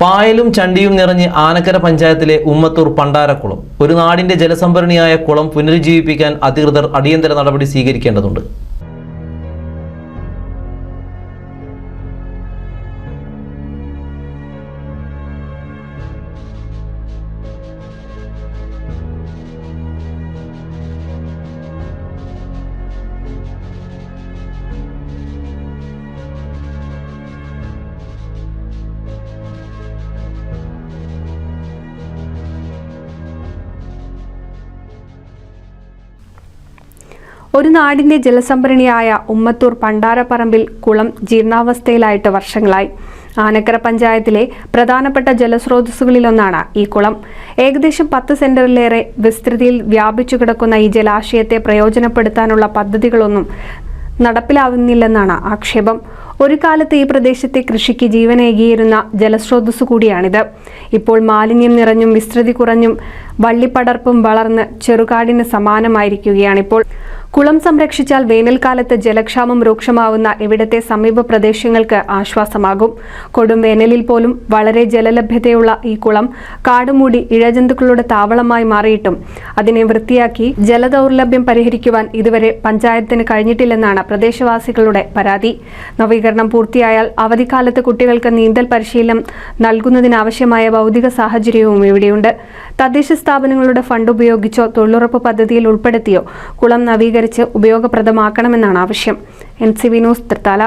പായലും ചണ്ടിയും നിറഞ്ഞ് ആനക്കര പഞ്ചായത്തിലെ ഉമ്മത്തൂർ പണ്ടാരക്കുളം. ഒരു നാടിന്റെ ജലസംഭരണിയായ കുളം പുനരുജ്ജീവിപ്പിക്കാൻ അധികൃതർ അടിയന്തര നടപടി സ്വീകരിക്കേണ്ടതുണ്ട്. ഒരു നാടിന്റെ ജലസംഭരണിയായ ഉമ്മത്തൂർ പണ്ടാരപ്പറമ്പിൽ കുളം ജീർണാവസ്ഥയിലായിട്ട് വർഷങ്ങളായി. ആനക്കര പഞ്ചായത്തിലെ പ്രധാനപ്പെട്ട ജലസ്രോതസ്സുകളിലൊന്നാണ് ഈ കുളം. ഏകദേശം 10 സെന്ററിലേറെ വിസ്തൃതിയിൽ വ്യാപിച്ചു കിടക്കുന്ന ഈ ജലാശയത്തെ പ്രയോജനപ്പെടുത്താനുള്ള പദ്ധതികളൊന്നും നടപ്പിലാവുന്നില്ലെന്നാണ് ആക്ഷേപം. ഒരു കാലത്ത് ഈ പ്രദേശത്തെ കൃഷിക്ക് ജീവനേകിയിരുന്ന ജലസ്രോതസ്സു കൂടിയാണിത്. ഇപ്പോൾ മാലിന്യം നിറഞ്ഞും വിസ്തൃതി കുറഞ്ഞും വള്ളിപ്പടർപ്പും വളർന്ന് ചെറുകാടിന് സമാനമായിരിക്കുകയാണിപ്പോൾ. കുളം സംരക്ഷിച്ചാൽ വേനൽക്കാലത്ത് ജലക്ഷാമം രൂക്ഷമാവുന്ന ഇവിടത്തെ സമീപ പ്രദേശങ്ങൾക്ക് ആശ്വാസമാകും. കൊടും വേനലിൽ പോലും വളരെ ജലലഭ്യതയുള്ള ഈ കുളം കാടുമൂടി ഇഴജന്തുക്കളുടെ താവളമായി മാറിയിട്ടും അതിനെ വൃത്തിയാക്കി ജലദൗർലഭ്യം പരിഹരിക്കുവാൻ ഇതുവരെ പഞ്ചായത്തിന് കഴിഞ്ഞിട്ടില്ലെന്നാണ് പ്രദേശവാസികളുടെ പരാതി. നവീകരണം പൂർത്തിയായാൽ അവധിക്കാലത്ത് കുട്ടികൾക്ക് നീന്തൽ പരിശീലനം നൽകുന്നതിനാവശ്യമായ ഭൗതിക സാഹചര്യവും ഇവിടെയുണ്ട്. തദ്ദേശ സ്ഥാപനങ്ങളുടെ ഫണ്ട് ഉപയോഗിച്ചോ തൊഴിലുറപ്പ് പദ്ധതിയിൽ ഉൾപ്പെടുത്തിയോ കുളം നവീകരിച്ച് ഉപയോഗപ്രദമാക്കണമെന്നാണ് ആവശ്യം. NCV news Thrithala.